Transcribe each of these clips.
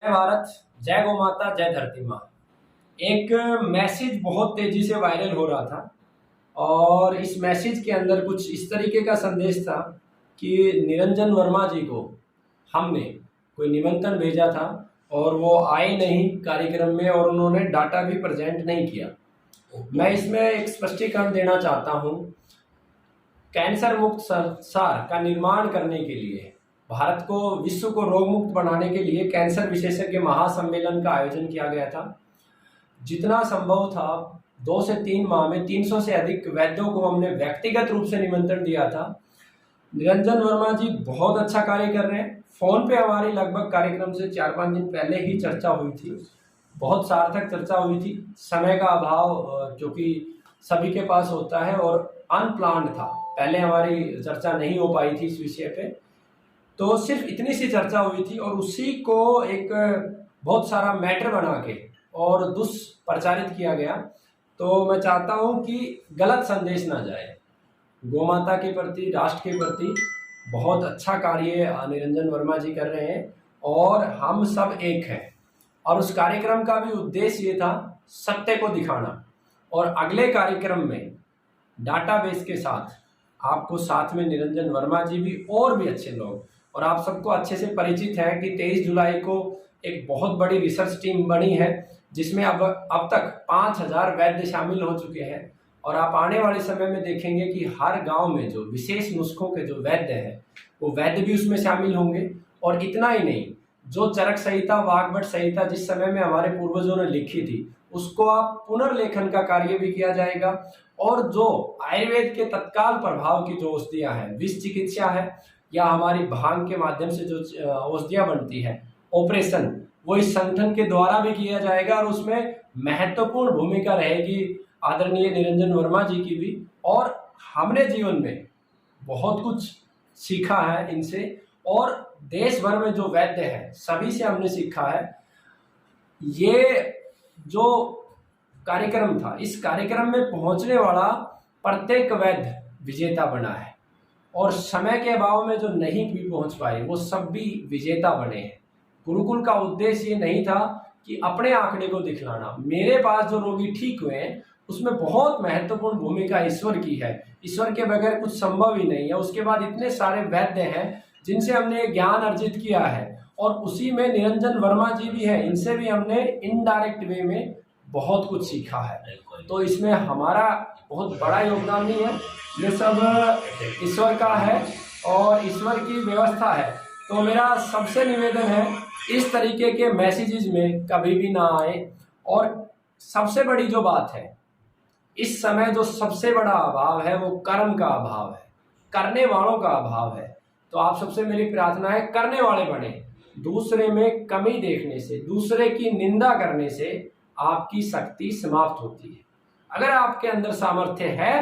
भारत, जय गौ माता, जय धरती माँ। एक मैसेज बहुत तेजी से वायरल हो रहा था और इस मैसेज के अंदर कुछ इस तरीके का संदेश था कि निरंजन वर्मा जी को हमने कोई निमंत्रण भेजा था और वो आए नहीं कार्यक्रम में और उन्होंने डाटा भी प्रेजेंट नहीं किया। मैं इसमें एक स्पष्टीकरण देना चाहता हूँ। कैंसर मुक्त संसार का निर्माण करने के लिए, भारत को विश्व को रोग मुक्त बनाने के लिए कैंसर विशेषज्ञ महासम्मेलन का आयोजन किया गया था। जितना संभव था 2 से 3 माह में 300 से अधिक वैद्यों को हमने व्यक्तिगत रूप से निमंत्रण दिया था। निरंजन वर्मा जी बहुत अच्छा कार्य कर रहे हैं। फोन पे हमारी लगभग कार्यक्रम से 4-5 दिन पहले ही चर्चा हुई थी, बहुत सार्थक चर्चा हुई थी। समय का अभाव जो कि सभी के पास होता है और अनप्लान्ड था, पहले हमारी चर्चा नहीं हो पाई थी इस विषय पे, तो सिर्फ इतनी सी चर्चा हुई थी और उसी को एक बहुत सारा मैटर बना के और दुष्प्रचारित किया गया। तो मैं चाहता हूं कि गलत संदेश ना जाए। गौ माता के प्रति, राष्ट्र के प्रति बहुत अच्छा कार्य निरंजन वर्मा जी कर रहे हैं और हम सब एक हैं। और उस कार्यक्रम का भी उद्देश्य ये था सत्य को दिखाना, और अगले कार्यक्रम में डाटाबेस के साथ आपको साथ में निरंजन वर्मा जी भी और भी अच्छे लोग, और आप सबको अच्छे से परिचित है कि 23 जुलाई को एक बहुत बड़ी रिसर्च टीम बनी है जिसमें अब तक 5000 वैद्य शामिल हो चुके हैं। और आप आने वाले समय में देखेंगे कि हर गांव में जो विशेष नुस्खों के जो वैद्य हैं वो वैद्य भी उसमें शामिल होंगे। और इतना ही नहीं, जो चरक संहिता, वाग्भट संहिता जिस समय में हमारे पूर्वजों ने लिखी थी उसको आप पुनर्लेखन का कार्य भी किया जाएगा। और जो आयुर्वेद के तत्काल प्रभाव की जो औषधियाँ हैं, विष चिकित्सा है या हमारी भांग के माध्यम से जो औषधियाँ बनती है, ऑपरेशन, वो इस संगठन के द्वारा भी किया जाएगा और उसमें महत्वपूर्ण भूमिका रहेगी आदरणीय निरंजन वर्मा जी की भी। और हमने जीवन में बहुत कुछ सीखा है इनसे, और देश भर में जो वैद्य हैं सभी से हमने सीखा है। ये जो कार्यक्रम था, इस कार्यक्रम में पहुंचने वाला प्रत्येक वैद्य विजेता बना है, और समय के अभाव में जो नहीं भी पहुंच पाए वो सब भी विजेता बने हैं। गुरुकुल का उद्देश्य ये नहीं था कि अपने आंकड़े को दिखलाना। मेरे पास जो रोगी ठीक हुए हैं उसमें बहुत महत्वपूर्ण भूमिका ईश्वर की है। ईश्वर के बगैर कुछ संभव ही नहीं है। उसके बाद इतने सारे वैद्य हैं जिनसे हमने ज्ञान अर्जित किया है, और उसी में निरंजन वर्मा जी भी हैं, इनसे भी हमने इनडायरेक्ट वे में बहुत कुछ सीखा है। तो इसमें हमारा बहुत बड़ा योगदान नहीं है, ये सब ईश्वर का है और ईश्वर की व्यवस्था है। तो मेरा सबसे निवेदन है इस तरीके के मैसेजेस में कभी भी ना आए। और सबसे बड़ी जो बात है इस समय, जो सबसे बड़ा अभाव है वो कर्म का अभाव है, करने वालों का अभाव है। तो आप सबसे मेरी प्रार्थना है करने वाले बने। दूसरे में कमी देखने से, दूसरे की निंदा करने से आपकी शक्ति समाप्त होती है। अगर आपके अंदर सामर्थ्य है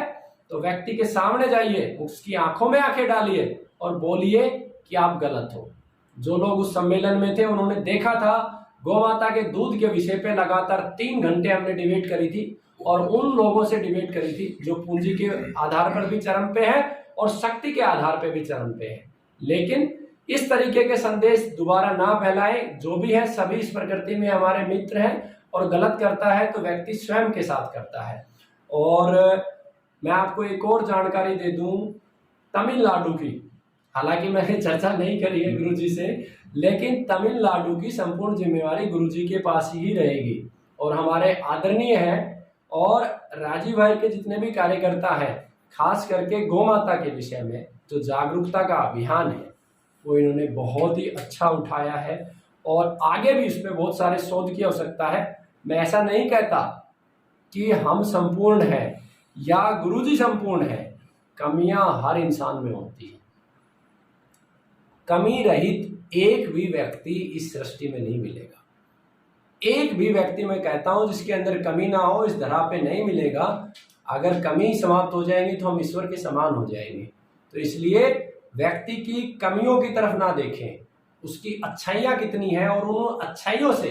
तो व्यक्ति के सामने जाइए, उसकी आंखों में आंखें डालिए और बोलिए कि आप गलत हो। जो लोग उस सम्मेलन में थे उन्होंने देखा था, गौ माता के दूध के विषय पे लगातार 3 घंटे हमने डिबेट करी थी, और उन लोगों से डिबेट करी थी जो पूंजी के आधार पर भी चरम पे है और शक्ति के आधार पे भी चरम पे है। लेकिन इस तरीके के संदेश दोबारा ना फैलाएं। जो भी है सभी इस प्रकृति में हमारे मित्र हैं, और गलत करता है तो व्यक्ति स्वयं के साथ करता है। और मैं आपको एक और जानकारी दे दूं तमिलनाडु की, हालांकि मैंने चर्चा नहीं करी है गुरुजी से, लेकिन तमिलनाडु की संपूर्ण जिम्मेवारी गुरुजी के पास ही रहेगी। और हमारे आदरणीय हैं और राजीव भाई के जितने भी कार्यकर्ता हैं, खास करके गौ माता के विषय में जो जागरूकता का अभियान है वो इन्होंने बहुत ही अच्छा उठाया है, और आगे भी इसमें बहुत सारे शोध की आवश्यकता है। मैं ऐसा नहीं कहता कि हम संपूर्ण हैं या गुरुजी संपूर्ण है, कमियां हर इंसान में होती है। कमी रहित एक भी व्यक्ति इस सृष्टि में नहीं मिलेगा। एक भी व्यक्ति, मैं कहता हूं, जिसके अंदर कमी ना हो इस धरा पे नहीं मिलेगा। अगर कमी समाप्त हो जाएंगी तो हम ईश्वर के समान हो जाएंगे। तो इसलिए व्यक्ति की कमियों की तरफ ना देखें, उसकी अच्छाइयां कितनी है और उन अच्छाइयों से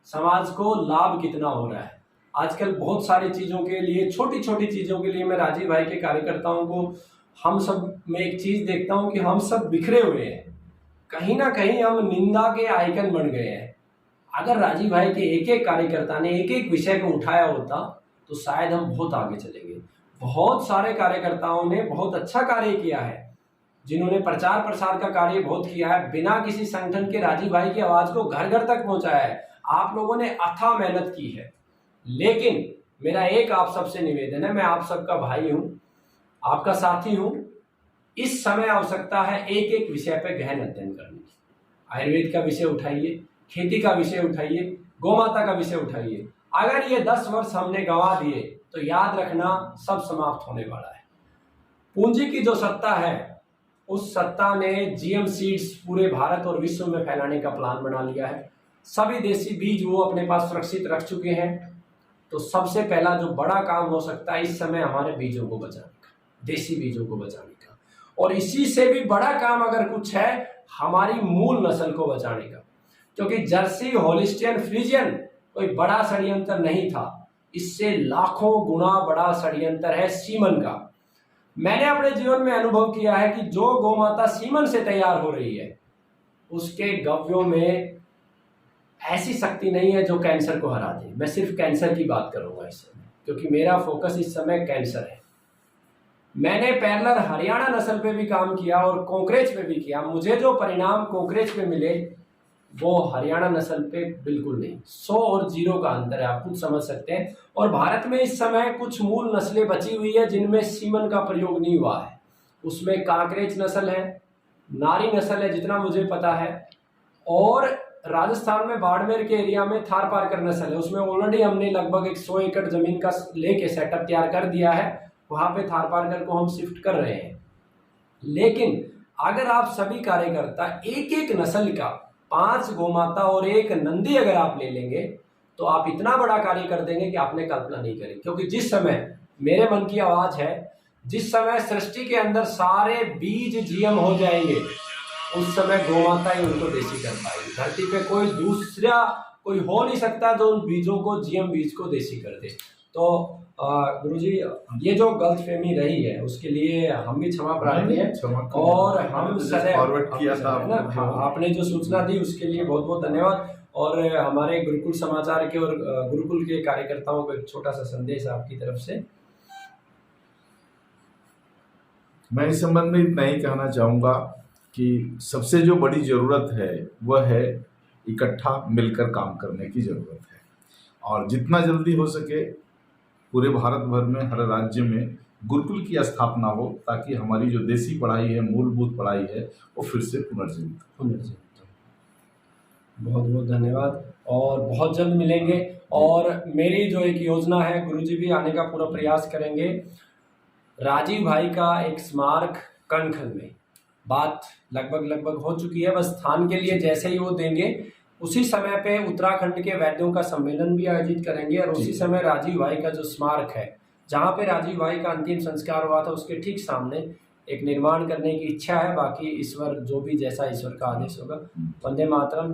समाज को लाभ कितना हो रहा है। आजकल बहुत सारी चीज़ों के लिए, छोटी छोटी चीज़ों के लिए, मैं राजीव भाई के कार्यकर्ताओं को, हम सब में एक चीज़ देखता हूं कि हम सब बिखरे हुए हैं। कहीं ना कहीं हम निंदा के आइकन बन गए हैं। अगर राजीव भाई के एक एक कार्यकर्ता ने एक एक विषय को उठाया होता तो शायद हम बहुत आगे चलेंगे। बहुत सारे कार्यकर्ताओं ने बहुत अच्छा कार्य किया है, जिन्होंने प्रचार प्रसार का कार्य बहुत किया है, बिना किसी संगठन के राजीव भाई की आवाज को घर घर तक पहुंचाया है। आप लोगों ने अथाह मेहनत की है। लेकिन मेरा एक आप सबसे निवेदन है, मैं आप सबका भाई हूं, आपका साथी हूं। इस समय आवश्यकता है एक एक विषय पर गहन अध्ययन करने की। आयुर्वेद का विषय उठाइए, खेती का विषय उठाइए, गौमाता का विषय उठाइए। अगर ये 10 वर्ष हमने गंवा दिए तो याद रखना सब समाप्त होने वाला है। पूंजी की जो सत्ता है, उस सत्ता ने जीएम सीड्स पूरे भारत और विश्व में फैलाने का प्लान बना लिया है। सभी देसी बीज वो अपने पास सुरक्षित रख चुके हैं। तो सबसे पहला जो बड़ा काम हो सकता है इस समय हमारे बीजों को बचाने का, देसी बीजों को बचाने का। और इसी से भी बड़ा काम अगर कुछ है, हमारी मूल नस्ल को बचाने का। क्योंकि जर्सी, होलिस्टियन, फ्रीजियन कोई बड़ा षड्यंत्र नहीं था, इससे लाखों गुना बड़ा षड्यंत्र है सीमन का। मैंने अपने जीवन में अनुभव किया है कि जो गौमाता सीमन से तैयार हो रही है, उसके गव्यों में ऐसी शक्ति नहीं है जो कैंसर को हरा दे। मैं सिर्फ कैंसर की बात करूंगा इस समय, क्योंकि मेरा फोकस इस समय कैंसर है। मैंने पैरेलल हरियाणा नस्ल पे भी काम किया और कॉकरेज पे भी किया। मुझे जो परिणाम कॉकरेज पे मिले वो हरियाणा नस्ल पे बिल्कुल नहीं। 100 और 0 का अंतर है, आप खुद समझ सकते हैं। और भारत में इस समय कुछ मूल नस्लें बची हुई है जिनमें सीमन का प्रयोग नहीं हुआ है। उसमें काकरेज नस्ल है, नारी नस्ल है जितना मुझे पता है, और राजस्थान में बाड़मेर के एरिया में थारपारकर नस्ल है। उसमें ऑलरेडी हमने लगभग 100 एकड़ जमीन का लेके सेटअप तैयार कर दिया है, वहां पे थारपारकर को हम शिफ्ट कर रहे हैं। लेकिन अगर आप सभी कार्यकर्ता एक एक नस्ल का 5 गोमाता और 1 नंदी अगर आप ले लेंगे तो आप इतना बड़ा कार्य कर देंगे कि आपने कल्पना नहीं करी। क्योंकि जिस समय मेरे मन की आवाज है, जिस समय सृष्टि के अंदर सारे बीज जीएम हो जाएंगे, उस समय गोमाता ही उनको देसी कर पाएगी। धरती पे कोई दूसरा कोई हो नहीं सकता जो उन बीजों को, जीएम बीज को देसी कर दे। तो गुरुजी, ये जो गलतफहमी रही है उसके लिए हम भी क्षमा प्रार्थी हैं। और हम फॉरवर्ड किया था आपने जो सूचना दी उसके लिए बहुत बहुत धन्यवाद। और हमारे गुरुकुल समाचार के और गुरुकुल के कार्यकर्ताओं को एक छोटा सा संदेश आपकी तरफ से। मैं इस संबंध में इतना ही कहना चाहूँगा कि सबसे जो बड़ी ज़रूरत है वह है इकट्ठा मिलकर काम करने की ज़रूरत है। और जितना जल्दी हो सके पूरे भारत भर में हर राज्य में गुरुकुल की स्थापना हो, ताकि हमारी जो देसी पढ़ाई है, मूलभूत पढ़ाई है, वो फिर से पुनर्जीवित हो। बहुत बहुत धन्यवाद और बहुत जल्द मिलेंगे। और मेरी जो एक योजना है, गुरुजी भी आने का पूरा प्रयास करेंगे। राजीव भाई का एक स्मारक कणखल में, बात लगभग हो चुकी है, बस स्थान के लिए जैसे ही वो देंगे उसी समय पे उत्तराखंड के वैद्यों का सम्मेलन भी आयोजित करेंगे। और उसी समय राजीव भाई का जो स्मारक है, जहाँ पे राजीव भाई का अंतिम संस्कार हुआ था, उसके ठीक सामने एक निर्माण करने की इच्छा है। बाकी ईश्वर जो भी, जैसा ईश्वर का आदेश होगा। वंदे मातरम।